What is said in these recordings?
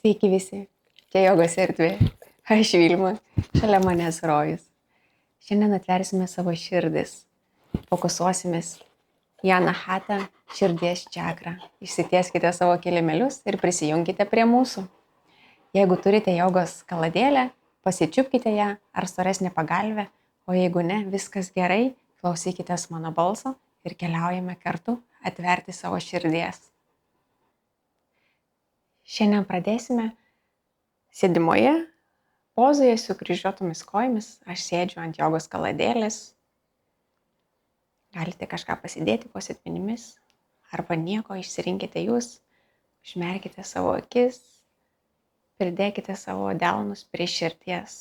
Sveiki visi, čia jogos erdvė, aš Vilma, šalia manęs Rojus. Šiandien atversime savo širdis, fokusuosimės į Anahata širdies čakrą. Išsitieskite savo kilimėlius ir prisijunkite prie mūsų. Jeigu turite jogos kaladėlę, pasičiupkite ją ar storesnę pagalvę, o jeigu ne, viskas gerai, klausykitės mano balso ir keliaujame kartu atverti savo širdies. Šiandien pradėsime sėdimoje pozoje su kryžiuotomis kojomis. Aš sėdžiu ant jogos kaladėlės. Galite kažką pasidėti po sėdmenimis arba nieko, išsirinkite jūs. Užmerkite savo akis, pridėkite savo delnus prie širdies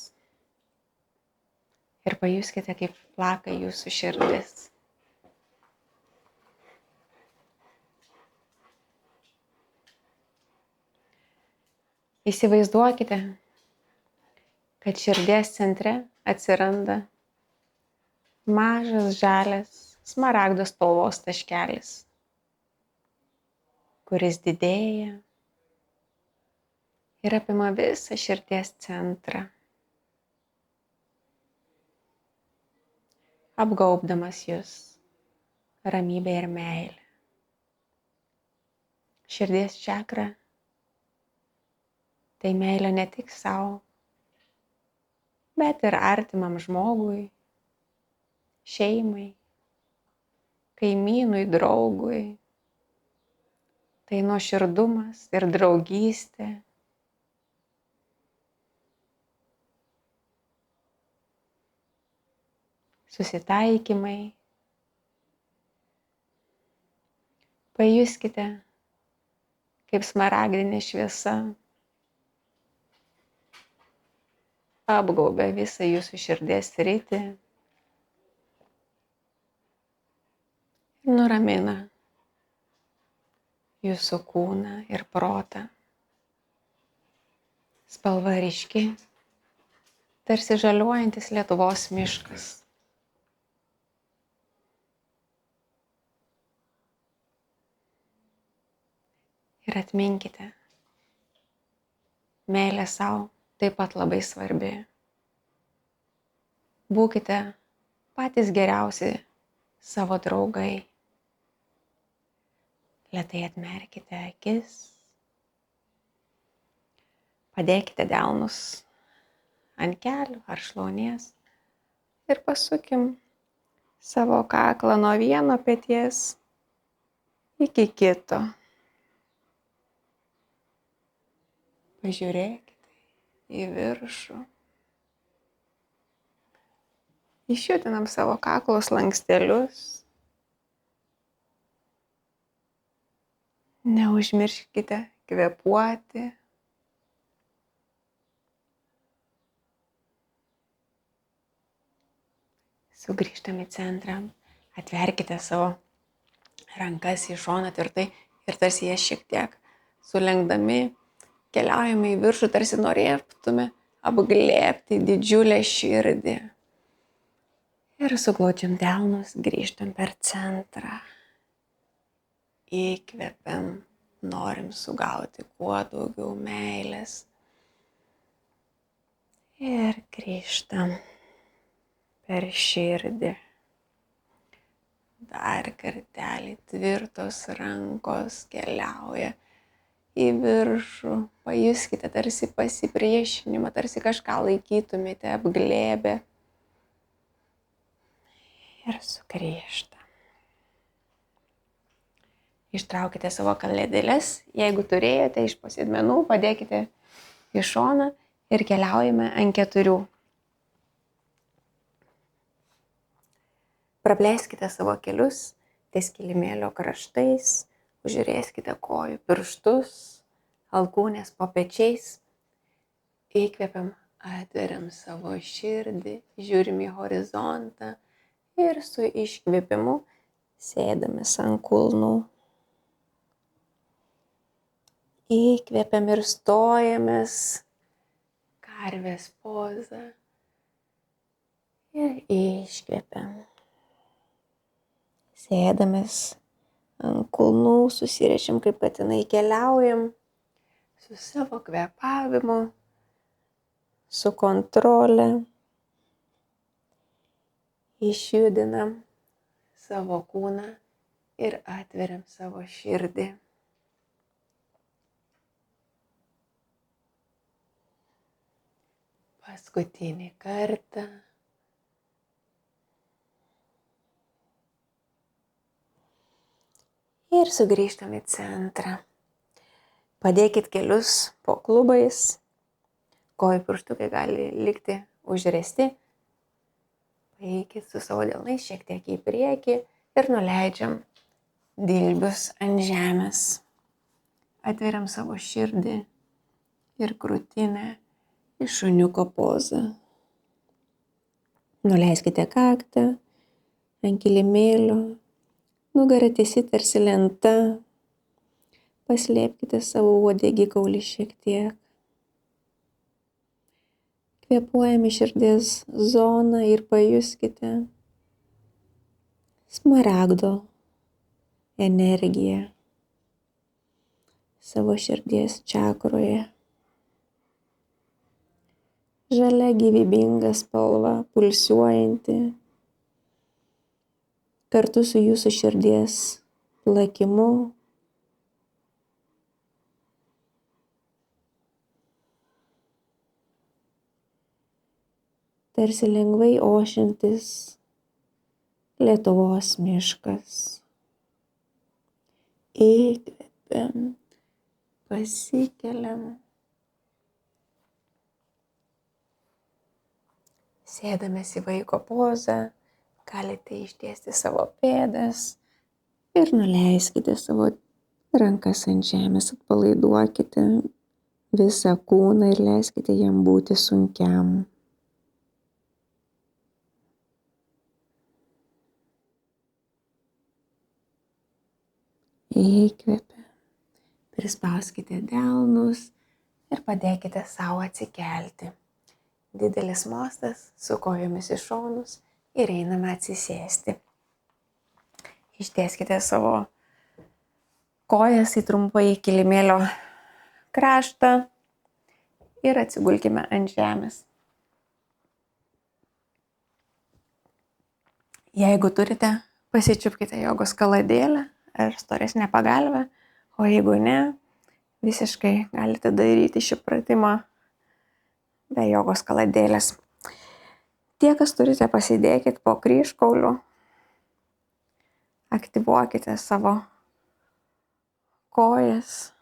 ir pajuskite, kaip plaka jūsų širdis. Įsivaizduokite, kad širdies centre atsiranda mažas žalias smaragdo spalvos taškelis, kuris didėja ir apima visą širdies centrą, apgaubdamas jus ramybę ir meilę. Širdies čakra tai meilė ne tik sau, bet ir artimam žmogui, šeimai, kaimynui, draugui. Tai nuoširdumas ir draugystė. Susitaikymai. Pajuskite, kaip smaragdinė šviesa apgaubia visą jūsų širdies sritį ir nuramina jūsų kūną ir protą. Spalva ryški, tarsi žaliuojantis Lietuvos miškas. Ir atminkite, meilė sau taip pat labai svarbi. Būkite patys geriausi savo draugai. Lėtai atmerkite akis. Padėkite delnus ant kelių ar šlaunies ir pasukim savo kaklą nuo vieno peties iki kito. Pažiūrėkite į viršų. Išjudinam savo kaklo slankstelius. Neužmirškite kvėpuoti. Sugrįžtam į centrą. Atverkite savo rankas į šoną tvirtai ir tarsi jas šiek tiek sulenkdami keliaujame į viršų, tarsi norėtume apglėbti didžiulę širdį. Ir suglaudžiam delnus, grįžtam per centrą. Įkvepiam, norim sugauti kuo daugiau meilės. Ir grįžtam per širdį. Dar kartelį tvirtos rankos keliauja į viršų. Pajuskite tarsi pasipriešinimą, tarsi kažką laikytumėte apglėbę. Ir sugrįžta. Ištraukite savo kaladėles, jeigu turėjote iš po sėdmenų, padėkite į šoną ir keliaujame ant 4. Praplėskite savo kelius ties kilimėlio kraštais, užrieskite kojų pirštus, alkūnės po pečiais. Įkvepiam, atveriam savo širdį, žiūrim į horizontą ir su iškvėpimu sėdamės ant kulnų. Įkvepiam ir stojamės, karvės poza ir iškvepiam. Sėdamės ant kulnų, susirišim kaip patinai, keliaujam su savo kvėpavimu, su kontrole. Išjudinam savo kūną ir atveriam savo širdį. Paskutinį kartą. Ir sugrįžtam į centrą. Padėkit kelius po klubais. Kojų pirštukai gali likti užresti. Paeikit su savo delnais šiek tiek į priekį ir nuleidžiam dilbius ant žemės. Atveriam savo širdį ir krūtinę į šuniuko pozą. Nuleiskite kaktą ant kilimėlio, nugarą tiesi tarsi lenta. Paslėpkite savo uodegikaulį šiek tiek. Kvėpuojame širdies zoną ir pajuskite smaragdo energiją savo širdies čakroje. Žalia gyvybinga spalva, pulsuojanti, kartu su jūsų širdies plakimu. Tarsi lengvai ošiantis Lietuvos miškas. Įkvepiam, pasikeliam. Sėdamės į vaiko pozą, galite ištiesti savo pėdas ir nuleiskite savo rankas ant žemės, atpalaiduokite visą kūną ir leiskite jam būti sunkiam. Įkvepiam, prispauskite delnus ir padėkite savo atsikelti. Didelis mostas su kojomis į šonus ir einame atsisėsti. Ištieskite savo kojas į trumpąjį kilimėlio kraštą ir atsigulkime ant žemės. Jeigu turite, pasičiupkite jogos kaladėlę ar storesnę pagalvę, o jeigu ne, visiškai galite daryti šį pratimą be jogos kaladėlės. Tie, kas turite, pasidėkit po kryžkauliu, aktyvuokite savo kojas,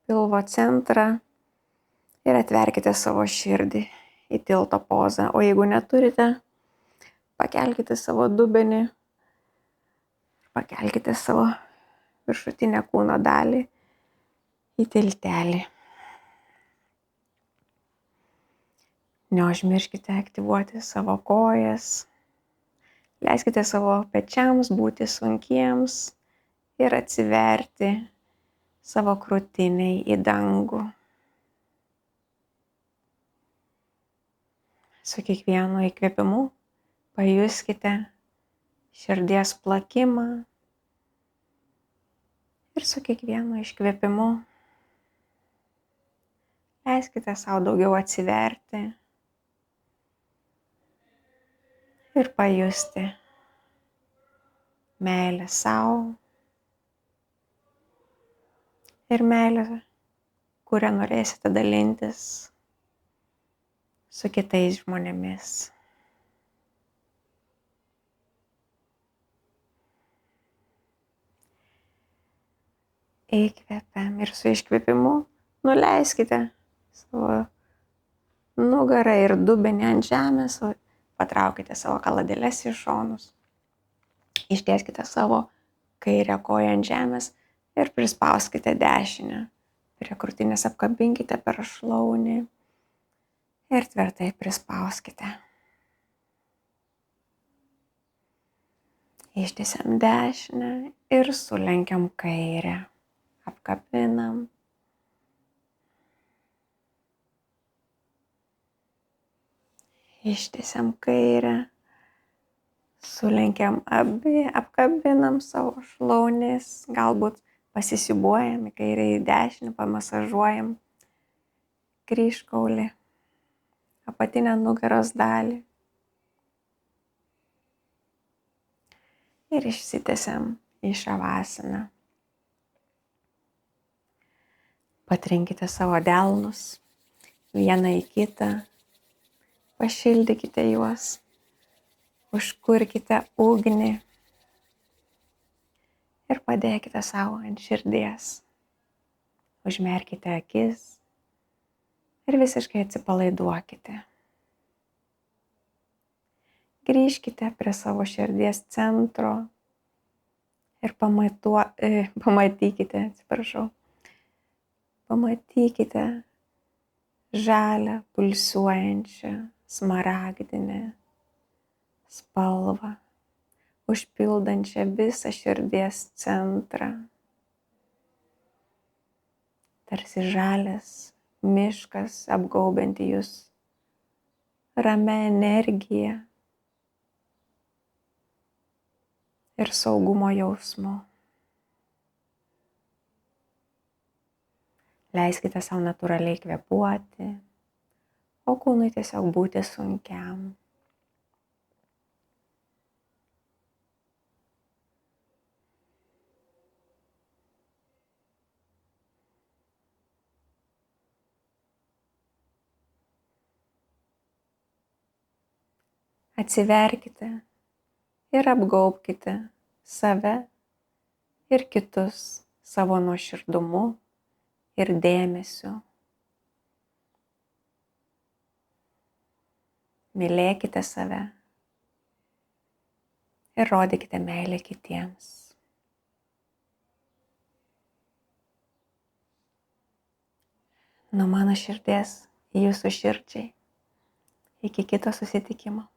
pilvo centrą ir atverkite savo širdį į tilto pozą. O jeigu neturite, pakelkite savo dubenį, pakelkite savo viršutinę kūno dalį į tiltelį. Neužmirškite aktyvuoti savo kojas. Leiskite savo pečiams būti sunkiems ir atsiverti savo krūtiniai į dangų. Su kiekvienu įkvėpimu pajuskite širdies plakimą ir su kiekvienu iškvėpimu leiskite savo daugiau atsiverti ir pajusti meilę sau ir meilę, kurią norėsite dalintis su kitais žmonėmis. Įkvepiam ir su iškvėpimu nuleiskite savo nugarą ir dubenį ant žemės, patraukite savo kaladėles į šonus. Ištieskite savo kairę koją ant žemės ir prispauskite dešinę. Prie krūtinės apkabinkite per šlaunį ir tvirtai prispauskite. Ištiesiam dešinę ir sulenkiam kairę. Apkabinam. Ištiesiam kairę. Sulenkiam abi, apkabinam savo šlaunis. Galbūt Pasisiubuojam į kairę, į dešinę, pamasažuojam kryžkaulį, apatinę nugaros dalį. Ir išsitęsiam į šavasaną. Patrinkite savo delnus vieną į kitą, pašildykite juos, užkurkite ugnį ir padėkite savo ant širdies. Užmerkite akis ir visiškai atsipalaiduokite. Grįžkite prie savo širdies centro ir pamatykite žalią, pulsuojančią, smaragdinę spalvą, užpildančią visą širdies centrą. Tarsi žalias miškas apgaubianti jūs ramia energija ir saugumo jausmu. Leiskite savo natūraliai kvėpuoti, o kūnui tiesiog būti sunkiam. Atsiverkite ir apgaubkite save ir kitus savo nuoširdumu ir dėmesiu. Mylėkite save ir rodykite meilę kitiems. Nuo mano širdies jūsų širdžiai. Iki kito susitikimo.